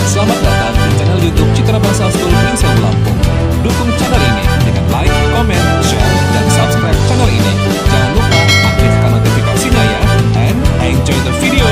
Selamat datang di channel YouTube Citra Bahasa School Prinsip Lampung. Dukung channel ini dengan like, comment, share, dan subscribe channel ini. Jangan lupa aktifkan notifikasinya ya. And enjoy the video.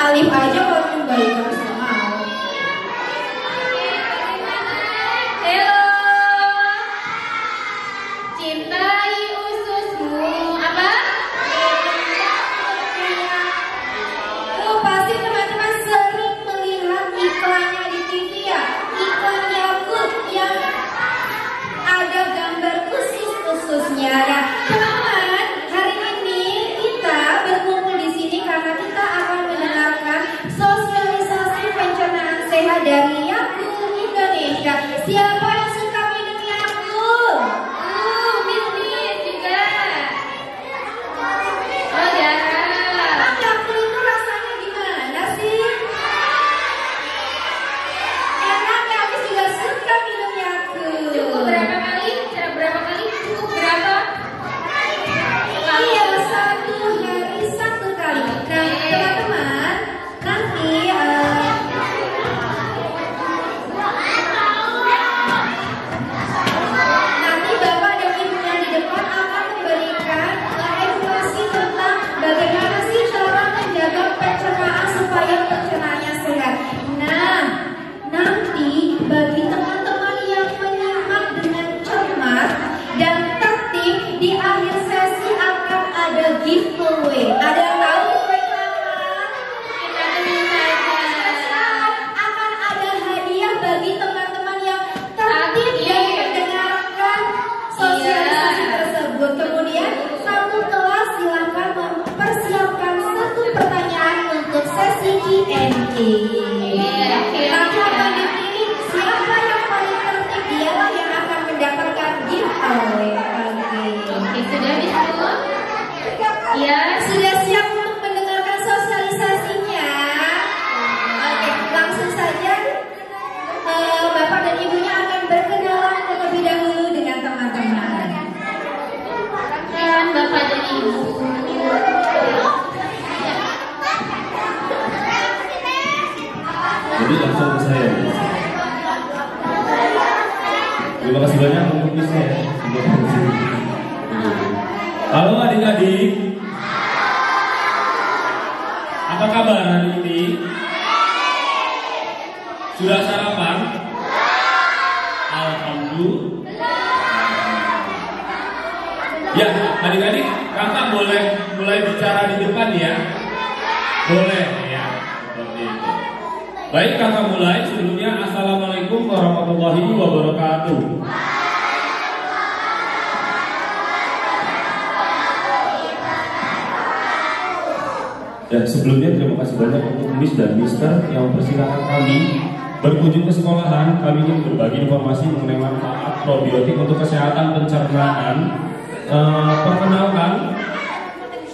Alif aja kalau nyobain harus mau. Hello, cintai ususmu apa? Tuh pasti teman-teman sering melihat iklannya di TV ya. Iklan Yakult yang ada gambar ususnya. Nah, teman-teman, hari ini kita berkumpul di sini karena kita akan mendengarkan sosialisasi pencernaan sehat dari Yakult Indonesia. Siapa yang suka minum Yakult? Miss juga. Oh ya. Yakult itu rasanya gimana sih? Enak ya, Miss juga suka minum Yakult. Cukup berapa kali? Berapa kali? Cukup berapa? Iya, 1 hari 1 kali. Nah, teman-teman, nanti Bapak dan Ibunya di depan akan memberikan edukasi tentang bagaimana sih cara menjaga pencernaan supaya pencernaannya sehat. Nah, nanti bagi teman-teman yang menyimak dengan cermat dan tertib, di akhir sesi akan ada giveaway. Ada yang tahu giveaway apa? Akan ada hadiah bagi teman-teman yang tertib dan mendengarkan sosialisasi tersebut. Kemudian satu kelas silakan mempersiapkan 1 pertanyaan untuk sesi Q&A. Nanti akan dipilih siapa yang paling tertib, dialah yang akan mendapatkan giveaway. Oke, sudah bisa? Ya, sudah siap untuk mendengarkan sosialisasinya. Oke, langsung saja Bapak dan Ibunya akan berkenalan terlebih dahulu dengan teman-teman. Bapak dan Ibu. Jadi langsung ke saya. Terima kasih banyak untuk bisnya ya. Halo adik-adik. Apa kabar hari ini? Sudah sarapan? Alhamdulillah. Ya, adik-adik, kakak boleh mulai bicara di depan ya? Boleh ya. Seperti itu. Baik, kakak mulai. Sebelumnya assalamualaikum warahmatullahi wabarakatuh. Dan sebelumnya terima kasih banyak untuk Miss dan Mister yang mempersilahkan kami berkunjung ke sekolahan. Kami ingin berbagi informasi mengenai manfaat probiotik untuk kesehatan pencernaan. Perkenalkan,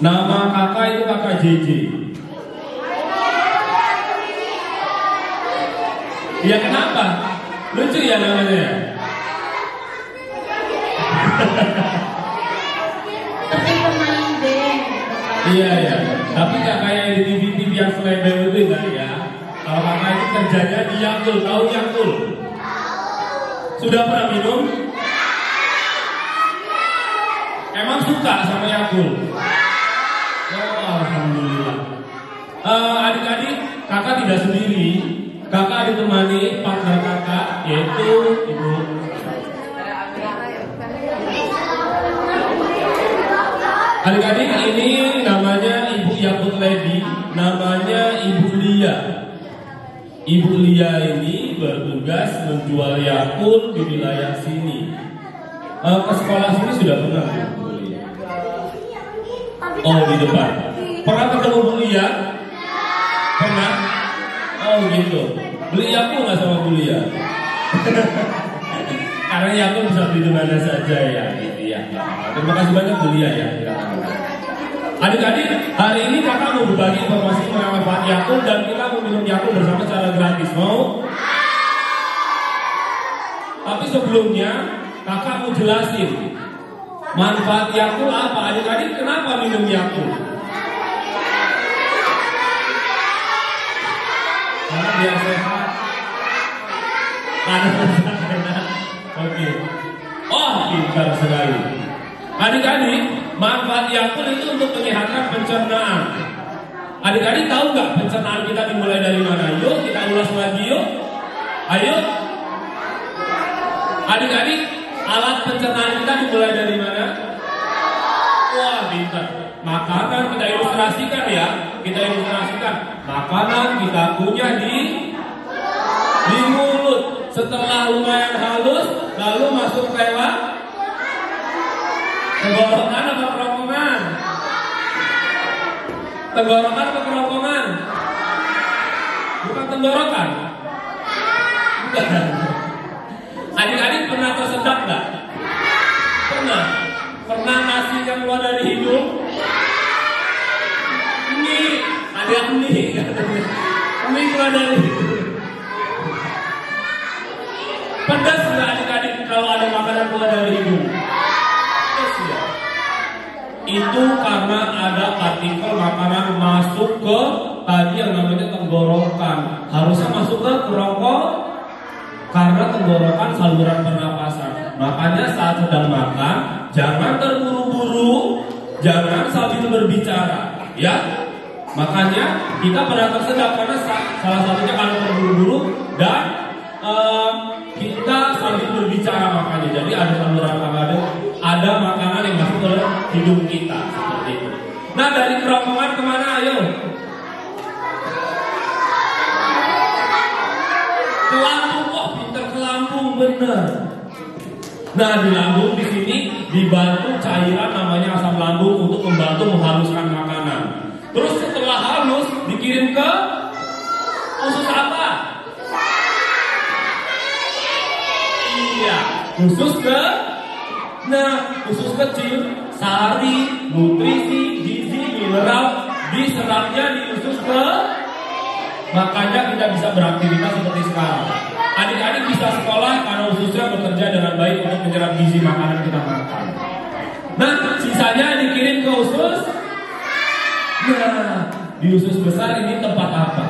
nama kakak itu kakak JJ. Ya kenapa? Lucu ya namanya ya? Tapi pemain band. Iya ya. Tapi gak kayak di TV-TV yang selebel itu kan ya. Kalau kakak itu kerjanya di Yakult, tahu Yakult? Sudah pernah minum? Emang suka sama Yakult? Oh, alhamdulillah. Adik-adik, kakak tidak sendiri. Kakak ditemani partner kakak, yaitu Ibu Adik-adik, ini namanya Ibu Yakut Lady, namanya Ibu Lia. Ibu Lia ini bertugas menjual Yakult di wilayah sini. Ke sekolah sini sudah pernah Bu Lia? Oh, di depan. Pernah ketemu Bu Lia? Pernah? Oh gitu. Beli Yakult nggak sama Bu Lia? Karena Yakult bisa beli di mana saja ya, gitu ya. Terima kasih banyak Bu Lia ya. Adik-adik, hari ini kakak mau berbagi informasi mengenai manfaat Yakult dan kita mau minum Yakult bersama secara gratis. Mau? Tapi sebelumnya kakak mau jelasin manfaat Yakult apa. Adik-adik, kenapa minum Yakult? Karena biar sehat. Karena sehat. Oke. Oh, pintar sekali. Adik-adik, manfaat Yakult itu untuk menyehatkan pencernaan. Adik-adik tahu nggak pencernaan kita dimulai dari mana? Yuk kita ulas lagi yuk. Ayo. Adik-adik, alat pencernaan kita dimulai dari mana? Wah, pintar. Makanan kita ilustrasikan ya. Kita ilustrasikan. Makanan kita kunyah di mulut. Setelah lumayan halus, lalu masuk lewat tenggorokan apa kerongkongan? Tenggorokan apa kerongkongan? Bukan tenggorokan. Bukan. Adik-adik pernah tersedak nggak? Pernah. Pernah nasi yang keluar dari hidung? Ini ada ini. Ini keluar dari hidung. Pedas nggak adik-adik kalau ada makanan keluar dari hidung? Itu karena ada partikel makanan masuk ke tadi yang namanya tenggorokan. Harusnya masuk ke kerongkong karena tenggorokan saluran pernapasan. Makanya saat sedang makan jangan terburu-buru, jangan sambil berbicara, ya. Makanya kita pernah tersedak karena salah satunya kalau terburu-buru dan kita sambil berbicara makanya. Jadi ada saluran ada makanan yang masuk ke hidung kita seperti itu. Nah, dari kerongkongan kemana? Ayo. Ke lambung. Oh, pintar, ke lambung, bener. Nah, di lambung di sini dibantu cairan namanya asam lambung untuk membantu menghaluskan makanan. Terus setelah halus dikirim ke usus apa? Iya, usus ke. Nah, usus kecil, sari, nutrisi, gizi, mineral diserapnya di usus ke. Makanya kita bisa beraktivitas seperti sekarang. Adik-adik bisa sekolah karena ususnya bekerja dengan baik untuk menyerap gizi makanan kita makan. Nah, sisanya dikirim ke usus. Nah, di usus besar ini tempat apa?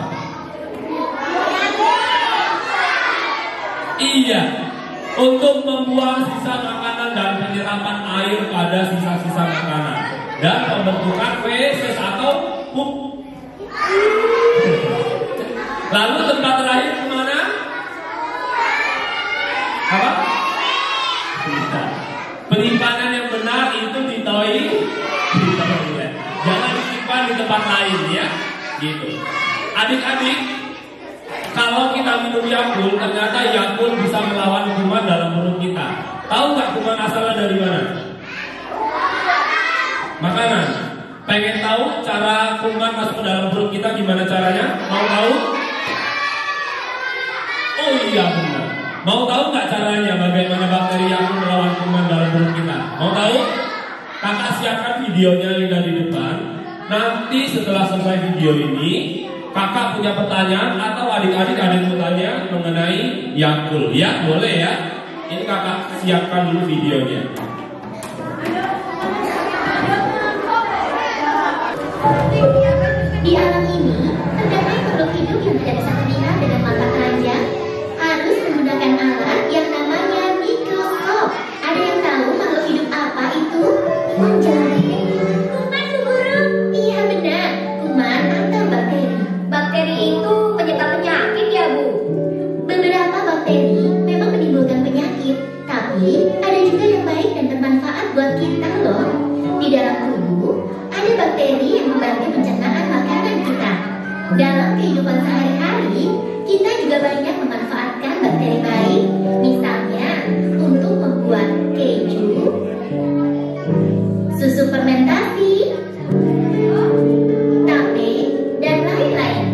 Iya, untuk membuang sisa makanan dan penyerapan air pada sisa-sisa makanan dan pembentukan feses atau pup. Lalu tempat terakhir kemana? Apa? Penyimpanan yang benar itu di toilet. Jangan disimpan di tempat lain ya. Gitu. Adik-adik, kalau kita minum Yakult, ternyata Yakult bisa melawan kuman dalam perut kita. Tahu nggak kuman asalnya dari mana? Makanan. Pengen tahu cara kuman masuk ke dalam perut kita gimana caranya? Mau tahu? Oh iya benar. Mau tahu nggak caranya bagaimana bakteri Yakult melawan kuman dalam perut kita? Mau tahu? Kakak siapkan videonya yang ada di depan. Nanti setelah selesai video ini, kakak punya pertanyaan atau adik-adik ada yang bertanya mengenai Yakult, ya boleh ya. Ini kakak siapkan dulu videonya. Di alam ini terdapat makhluk hidup yang tidak bisa terlihat dengan mata telanjang, harus menggunakan alat yang namanya mikroskop. Ada yang tahu makhluk hidup apa itu? Kuman, Bu Guru. Iya benar, kuman atau bakteri. Bakteri itu penyebab penyakit ya Bu? Beberapa bakteri memang menimbulkan penyakit, tapi ada juga yang baik dan bakteri yang membantu pencernaan makanan kita. Dalam kehidupan sehari-hari, kita juga banyak memanfaatkan bakteri baik, misalnya untuk membuat keju, susu fermentasi, tape, dan lain-lain.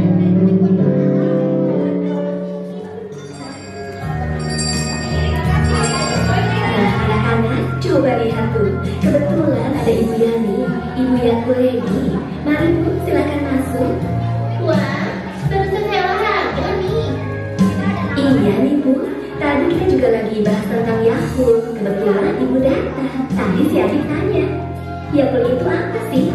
Nah, anak-anak, coba lihat tuh. Kebetulan ada Ibu Yani, Ibu Yaku Lady. Mari Bu, silakan masuk. Wah, baru selesai olahraga nih. Iya nih Bu, tadi kita juga lagi bahas tentang Yakult. Kebetulan Ibu datang. Tadi si adik tanya, Yakult itu apa sih?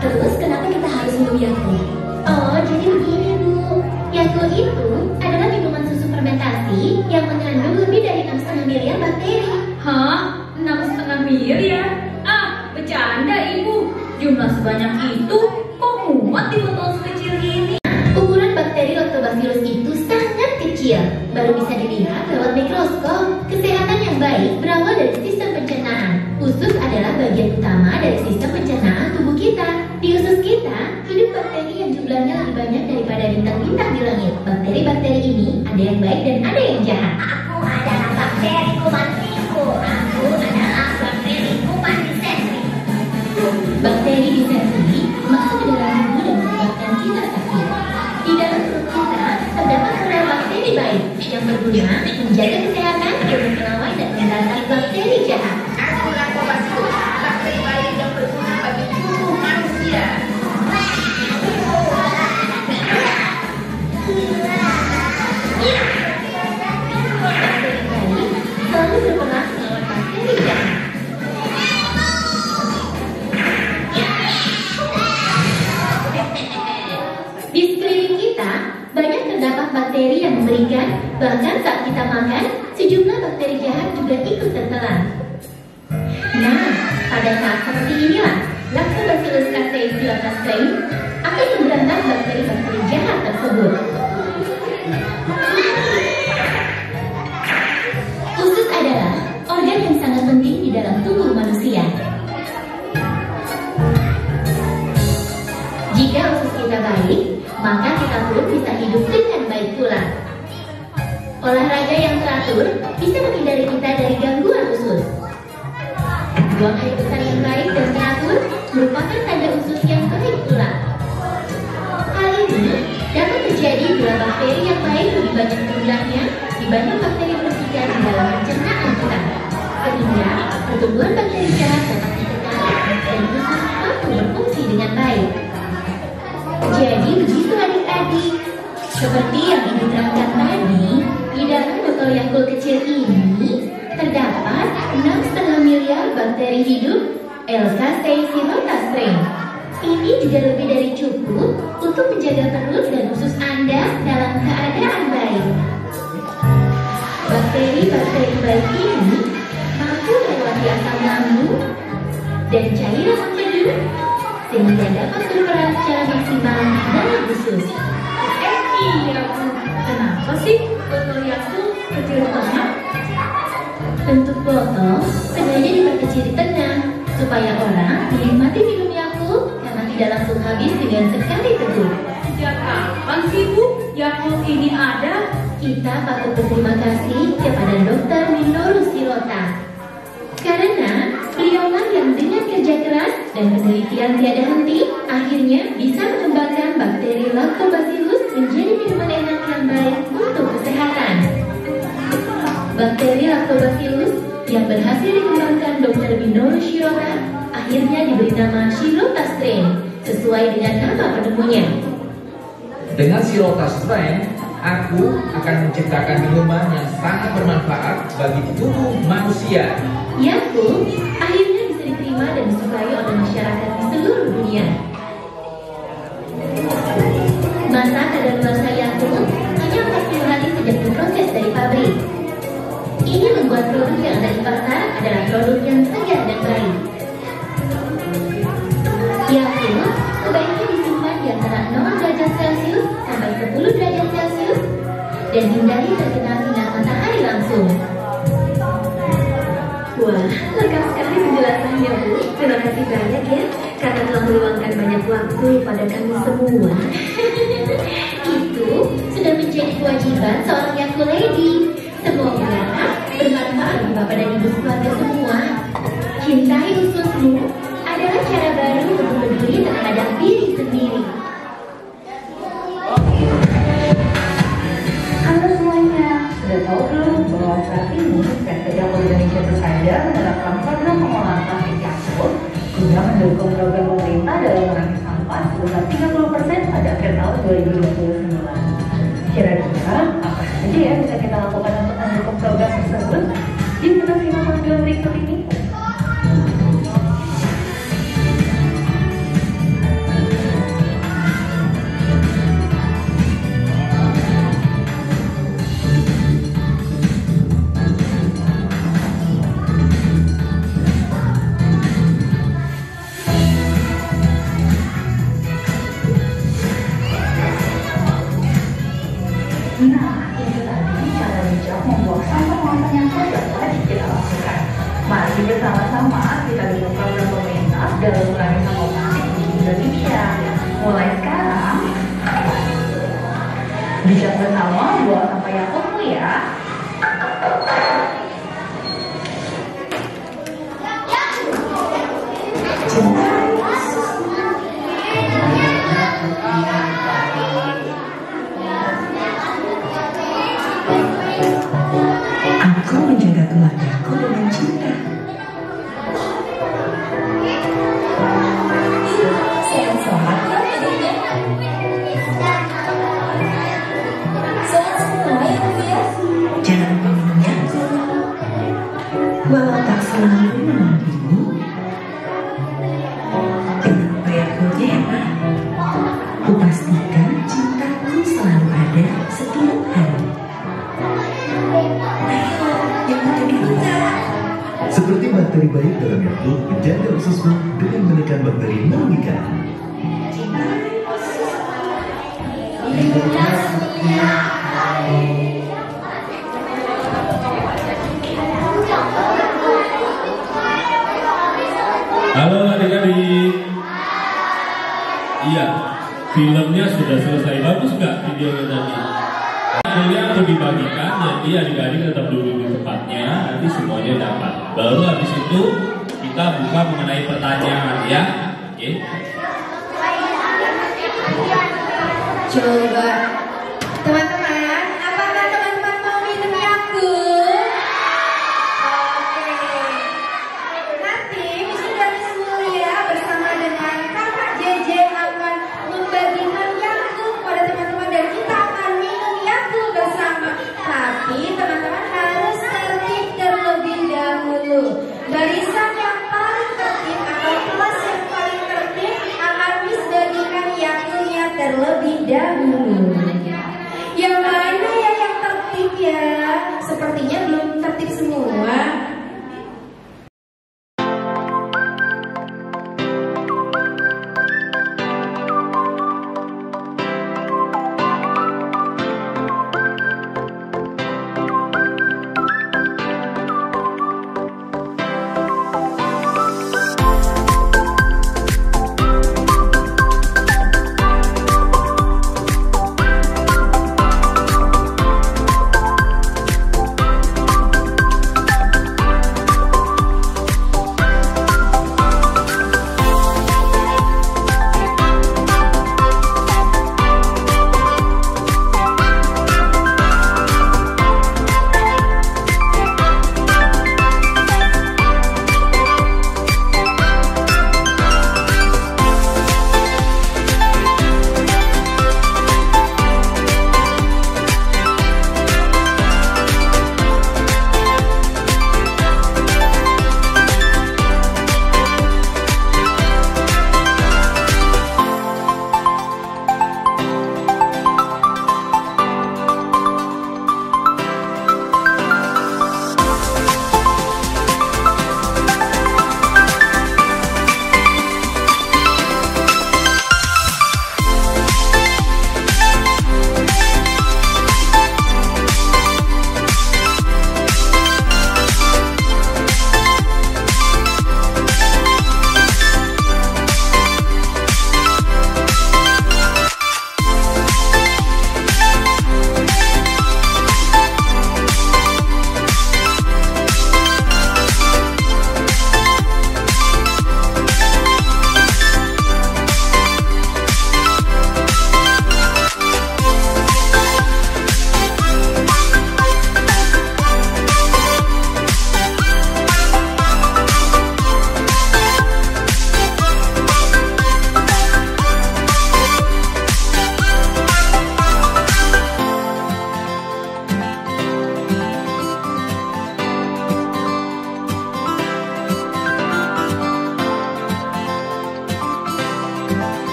Terus kenapa kita harus minum Yakult? Oh, jadi begini Bu. Yakult itu adalah minuman susu fermentasi yang mengandung lebih dari 6,5 miliar bakteri. Hah? 6,5 miliar? Ah, bercanda Ibu. Jumlah sebanyak itu kok muat di botol sekecil ini? Ukuran bakteri Lactobacillus itu sangat kecil, baru bisa dilihat lewat mikroskop. Kesehatan yang baik berawal dari sistem pencernaan. Usus adalah bagian utama dari sistem pencernaan tubuh kita. Di usus kita, hidup bakteri yang jumlahnya lebih banyak daripada bintang-bintang di langit. Bakteri-bakteri ini ada yang baik dan ada yang jahat. Aku adalah bakteri kuman tiku. Aku adalah bakteri kuman disentri. Bakteri disentri masuk ke dalam tubuh dan menyebabkan kita sakit. Di dalam perut kita terdapat sel bakteri baik yang berguna menjaga kesehatan, merawat dan memberantas bakteri jahat. Aku Lactobacillus, bakteri baik yang berguna bagi tubuh manusia. Bakteri baik selalu berperan melawan bakteri jahat. Di sekeliling kita, banyak terdapat bakteri yang memberikan, bahkan saat kita makan, sejumlah bakteri jahat juga ikut tertelan. Nah, pada saat seperti inilah, Lactobacillus casei Shirota strain akan memberantas bakteri-bakteri jahat tersebut. Usus adalah organ yang sangat penting di dalam tubuh manusia. Jika usus kita baik, maka kita pun bisa hidup dengan baik pula. Olahraga yang teratur bisa menghindari kita dari gangguan usus. Buang air besar yang baik dan teratur merupakan tanda usus yang baik pula. Hal ini dapat terjadi bila bakteri yang baik lebih banyak jumlahnya dibanding bakteri bersihkan di dalam pencernaan kita, sehingga pertumbuhan bakteri jahat dapat ditekan dan usus mampu berfungsi dengan baik. Jadi begitu adik-adik, seperti yang Ibu terangkan tadi, di dalam botol Yakult kecil ini terdapat 6,5 miliar bakteri hidup L-casei Shirota strain. Ini juga lebih dari cukup untuk menjaga perut dan usus Anda dalam keadaan baik. Bakteri-bakteri baik ini mampu melewati asam lambung dan cairan empedu sehingga dapat berperan secara maksimal dalam usus. Iya Bu, kenapa sih botol Yakult kecil banget? Bentuk botol sengaja diperkecil di tengah supaya orang menikmati minum Yakult karena tidak langsung habis dengan sekali teguk. Sejak kapan sih Bu Yakult ini ada? Kita patut berterima kasih kepada Dr. Minoru Shirota karena beliaulah yang dengan kerja keras dan penelitian tiada henti akhirnya bisa mengembangkan bakteri Lactobacillus menjadi minuman enak yang baik untuk kesehatan. Bakteri Lactobacillus yang berhasil dikembangkan Dr. Minoru Shirota akhirnya diberi nama Shirota strain sesuai dengan nama penemunya. Dengan Shirota strain, aku akan menciptakan minuman yang sangat bermanfaat bagi tubuh manusia. Yakult akhirnya bisa diterima dan disukai oleh masyarakat di seluruh dunia. Masa kadaluarsa Yakult hanya 40 hari sejak diproses dari pabrik. Ini membuat produk yang ada di pasar adalah produk yang segar dan baik. Yakult sebaiknya disimpan di antara 0 derajat Celcius sampai 10 derajat Celcius dan hindari terkena sinar matahari langsung. Wah, lengkap sekali penjelasannya Bu. Terima kasih banyak ya, karena telah meluangkan banyak banyak waktu pada kami semua. Itu sudah menjadi kewajiban seorang Yakult Lady. Semoga bermanfaat bagi Bapak dan Ibu keluarga semua. Cintai ususmu adalah cara baru untuk peduli terhadap diri sendiri. Halo semuanya, sudah tahu belum bahwa saat ini PT Yakult Indonesia Persada menerapkan program pengolahan plastik Yakult guna mendukung program pemerintah dalam mengurangi sampah sebesar 30% pada akhir tahun 2029. Kira-kira apa saja ya bisa kita lakukan untuk mendukung program tersebut? Yuk kita simak video berikut ini. Nah, itu tadi cara bijak membuang sampah kemasan yang tidak tadi kita lakukan. Mari bersama-sama kita dukung program pemerintah dalam mengurangi sampah plastik di Indonesia. Mulai sekarang, bijak bersama buang sampah Yakultmu ya. Aku menjaga keluargaku dengan cinta. Sehat-sehat ya adiknya. Sehat semua ya Bu ya. Jangan meminum Yakult. Walau tak selalu menemanimu, kenapa Yakultnya enak? Kupastikan cintaku selalu ada setiap hari. Seperti bakteri baik dalam Yakult, menjaga ususmu dengan menekan bakteri mematikan. Halo adik-adik. Iya, filmnya sudah selesai. Bagus nggak videonya tadi? Hasilnya untuk dibagikan, jadi adik-adik tetap duduk di tempatnya, nanti semuanya dapat. Baru habis itu kita buka mengenai pertanyaan ya. Oke. Coba teman-teman, apakah teman-teman mau minum Yakult? Oke. Nanti Miss Mulia bersama dengan Kakak JJ akan membagikan Yakult kepada teman-teman dan kita akan minum Yakult bersama. Tapi teman-teman harus tertib terlebih dahulu. Barisan yang paling tertib atau kelas yang paling tertib akan Miss bagikan Yakultnya terlebih dahulu. Yang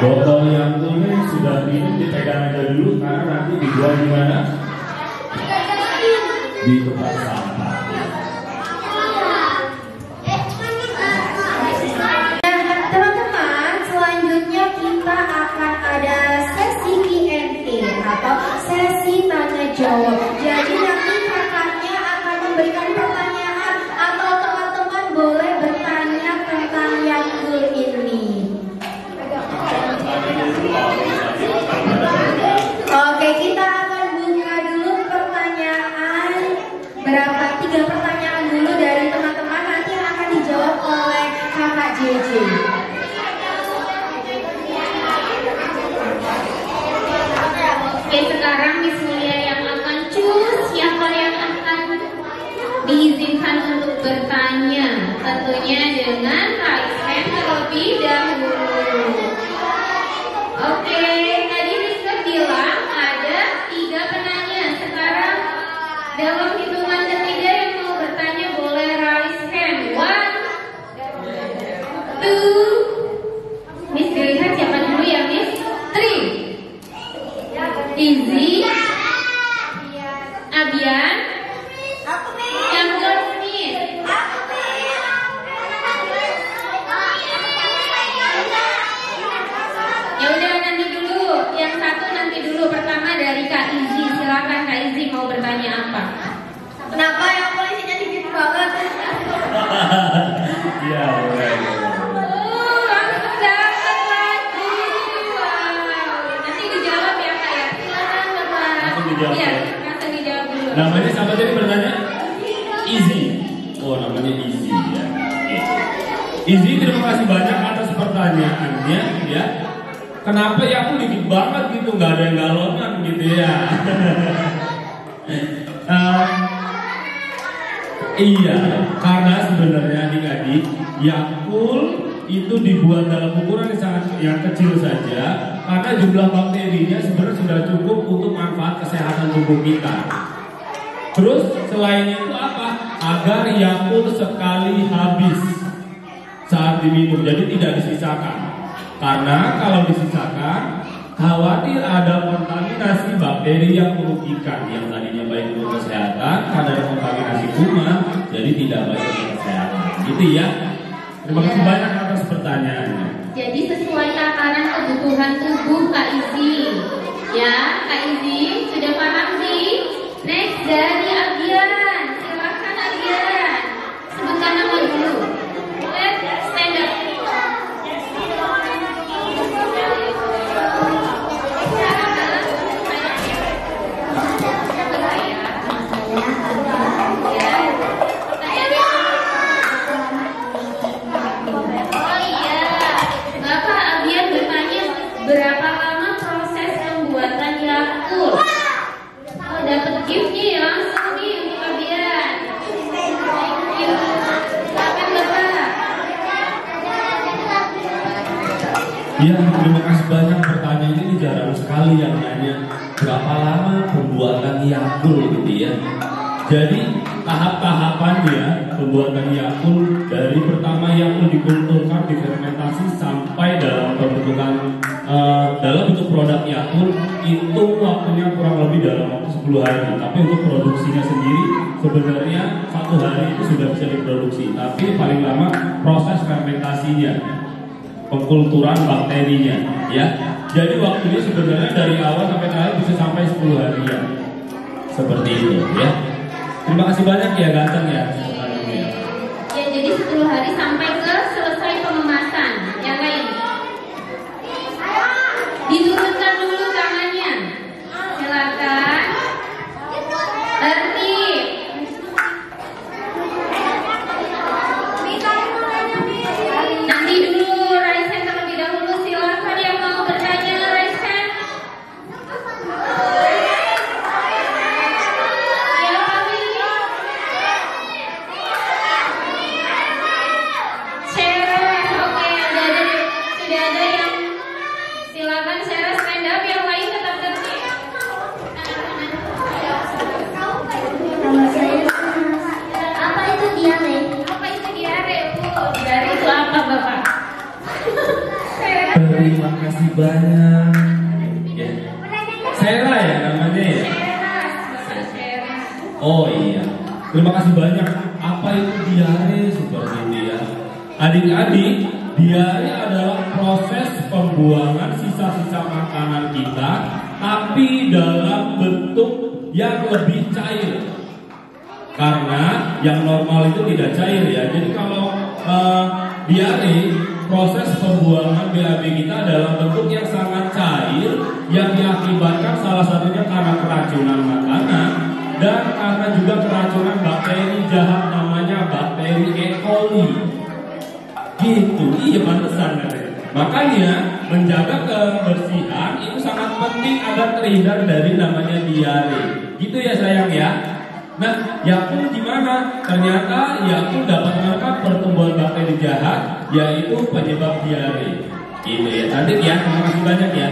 Botol Yakultnya sudah minum dipegang aja dulu karena nanti dibuang di mana? Di tempat sampah. Teman-teman, selanjutnya kita akan ada sesi Q&A atau sesi tanya jawab. Jadi nanti kakaknya akan memberikan pertanyaan atau teman-teman boleh bertanya tentang Yakult ini. Oke, kita akan buka dulu pertanyaan. Berapa? 3 pertanyaan dulu dari teman-teman, nanti akan dijawab oleh kakak JJ. Oke, sekarang Miss Mulia yang akan choose siapa yang akan diizinkan untuk bertanya. Tentunya dengan raise hand terlebih dahulu. Oke, tadi Mister bilang ada 3 penanya. Sekarang dalam hitungan ketiga yang mau bertanya boleh raise hand. 1, 2. Miss dilihat siapa dulu ya, Miss? 3. Izzy, Abian, yang Smith. Ya udah, nanti dulu. Yang satu nanti dulu. Pertama dari Kak Izzy. Silakan Kak Izzy, mau bertanya apa? Kenapa yang polisinya dikit banget? Iya, boleh. Langsung dapat lagi. Wow. Nanti dijawab ya Kak ya. Silakan Bapak. Langsung dijawab, Iya, ya. langsung dijawab dulu. Namanya siapa tadi bertanya? Izzy. Oh, namanya Izzy ya. Oke. Izzy, terima kasih banyak atas pertanyaannya ya. Kenapa ya aku dikit banget gitu, nggak ada yang galongan gitu ya. Iya, karena sebenarnya adik-adik, Yakult itu dibuat dalam ukuran yang kecil saja, karena jumlah bakterinya sebenarnya sudah cukup untuk manfaat kesehatan tubuh kita. Terus selain itu apa? Agar Yakult sekali habis saat diminum, jadi tidak disisakan. Karena kalau disisakan, khawatir ada kontaminasi bakteri yang merugikan, yang tadinya baik untuk kesehatan, karena ada kontaminasi kuman, jadi tidak baik untuk kesehatan. Gitu ya. Terima kasih banyak atas pertanyaannya. Jadi sesuai takaran kebutuhan tubuh Kak Izzy. Ya, Kak Izzy sudah paham sih? Next dari Abian. Silakan Abian. Sebutkan nama dulu. Let's stand up. Berapa lama proses pembuatan Yakult? Oh, dapat gift-nya ya langsung nih untuk Abian. Thank you. Silakan Bapak. Ya, terima kasih banyak. Pertanyaan ini jarang sekali yang nanya berapa lama pembuatan Yakult gitu ya. Jadi tahap-tahapannya pembuatan Yakult dari pertama Yakult dikulturkan, difermentasi sampai dalam pembentukan dalam bentuk produk Yakult itu waktunya kurang lebih dalam waktu 10 hari. Tapi untuk produksinya sendiri sebenarnya 1 hari itu sudah bisa diproduksi. Tapi paling lama proses fermentasinya, pengkulturan bakterinya, ya. Jadi waktunya sebenarnya dari awal sampai terakhir bisa sampai 10 harian. Seperti itu, ya. Terima kasih banyak ya ganteng ya. Ya, jadi 10 hari sampai ke selesai pengemasan. Yang lain. Diturunkan dulu tangannya. Silakan. Tertib. Nanti dulu raise hand terlebih dahulu. Silakan yang mau bertanya raise hand. Siapa pilih? Sera ya namanya ya? Oh iya. Terima kasih banyak. Apa itu diare seperti ini ya? Adik-adik, diare adalah proses pembuangan sisa-sisa makanan kita, tapi dalam bentuk yang lebih cair. Karena yang normal itu tidak cair ya. Jadi kalau diare, proses pembuangan BAB kita dalam bentuk yang sangat cair, yang diakibatkan salah satunya karena keracunan makanan dan karena juga keracunan bakteri jahat namanya bakteri E. coli. Gitu, iya pantesan katanya. Makanya menjaga kebersihan itu sangat penting agar terhindar dari namanya diare. Gitu ya sayang ya. Nah, Yakult gimana? Ternyata Yakult dapat mengangkat pertumbuhan bakteri jahat, yaitu penyebab diare. Gitu ya, cantik ya. Terima kasih banyak ya.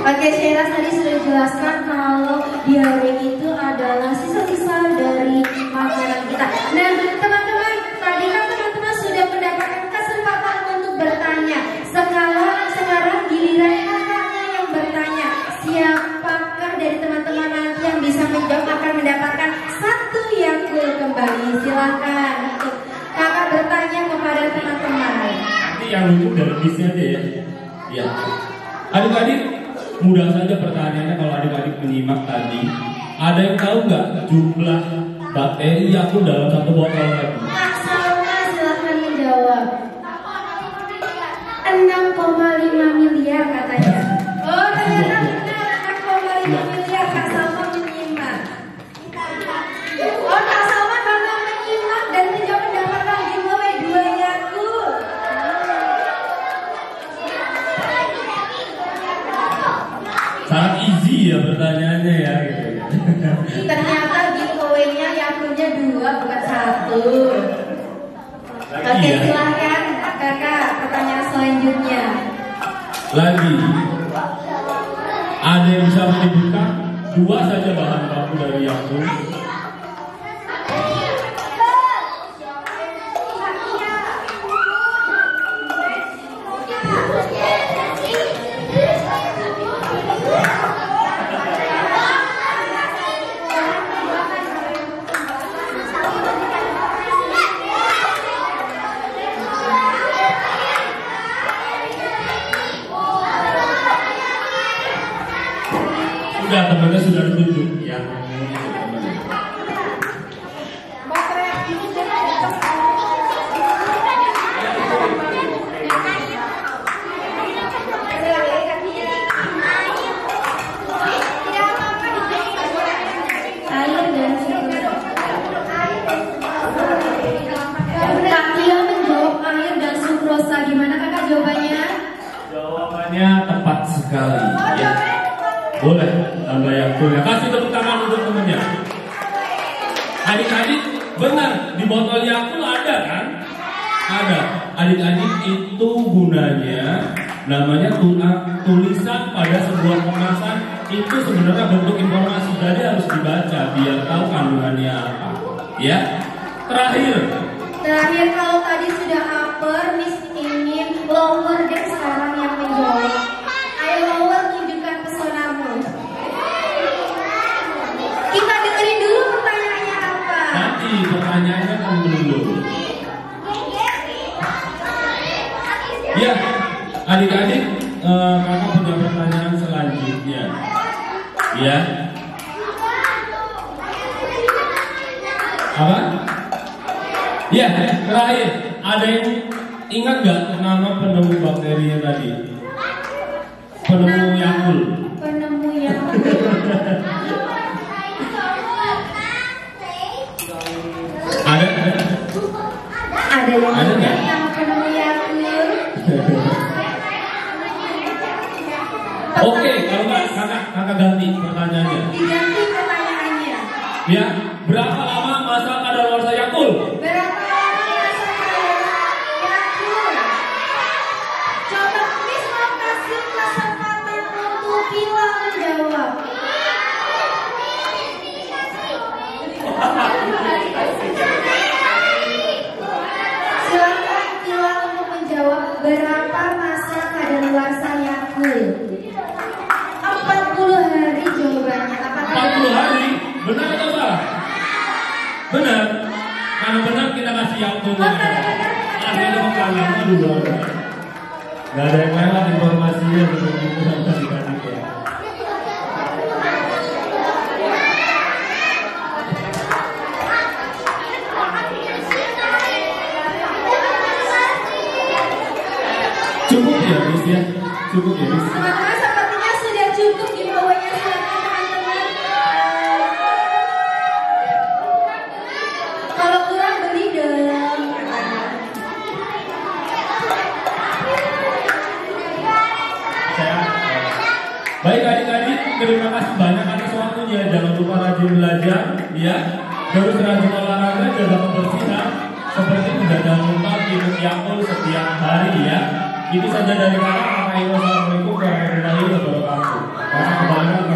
Oke, Sheila tadi sudah jelaskan kalau diare itu adalah sisa-sisa dari makanan kita. Nah, teman-teman, tadi kan teman-teman sudah mendapatkan kesempatan untuk bertanya. Sekarang giliran kakaknya yang bertanya. Siapakah dari teman-teman nanti yang bisa menjawab akan mendapatkan satu Yakult kembali. Silakan untuk kakak bertanya kepada teman-teman. Nanti yang lucu dari bisnya aja ya. Ya. Adik-adik, mudah saja pertanyaannya kalau adik-adik menyimak tadi. Ada yang tahu nggak jumlah bakteri Yakult dalam satu botol tadi? Kak Salma silahkan menjawab. 6,5 miliar katanya. Oh ternyata benar 6,5 miliar. Kak Salma menyimak. Oh Kak Salma karena menyimak dan menjawab mendapatkan giveaway 2 Yakult. Sangat easy ya pertanyaannya ya. Ternyata giveaway-nya Yakultnya 2 bukan 1. Oke Ya. silahkan kakak pertanyaan selanjutnya. Lagi, ada yang bisa menyebutkan 2 saja bahan baku dari Yakult? Sudah, temannya sudah ditunjuk ya. Gimana kakak jawabannya? Jawabannya tepat sekali ya. Boleh tambah Yakult ya. Kasih tepuk tangan untuk temennya. Adik-adik benar di botol Yakult ada kan? Ada. Adik-adik itu gunanya namanya tulisan pada sebuah kemasan itu sebenarnya bentuk informasi, jadi harus dibaca biar tahu kandungannya apa. Ya. Terakhir kalau tadi sudah upper, Miss ingin lower dan sekarang yang menjawab. Ayo lower, tunjukkan pesonamu. Kita dengerin dulu pertanyaannya apa. Nanti pertanyaannya kan dulu. Ya, adik-adik, kakak punya pertanyaan selanjutnya. Ya. Apa? Ya, terakhir. Ada yang ingat nggak nama penemu bakterinya tadi? Penemu Yakult. Penemu Yakult. Ada yang ingat nggak? nama penemu Yakult? Oke, kalau nggak kakak ganti pertanyaannya. Diganti pertanyaannya. Ya, berapa lama masa kadaluarsa Yakult? Berapa lama masa kadaluarsa Yakult? Coba Miss mau kasih kesempatan untuk Pila menjawab. Kalau benar kita kasih Yakult. Kasih itu makanan dulu. Gak ada yang lewat informasinya seperti itu sama dikasih ya. Cukup ya, Miss ya? Cukup ya, Miss? Maka sepertinya sudah cukup giveaway-nya, silakan teman-teman. Kalau kurang beli dong. Baik adik-adik, terima kasih banyak atas waktunya. Jangan lupa rajin belajar, ya. Terus rajin olahraga, jaga kebersihan. Seperti itu, dan jangan lupa minum Yakult setiap hari ya. Itu saja dari kami. Assalamualaikum warahmatullahi wabarakatuh. Masa kembali ke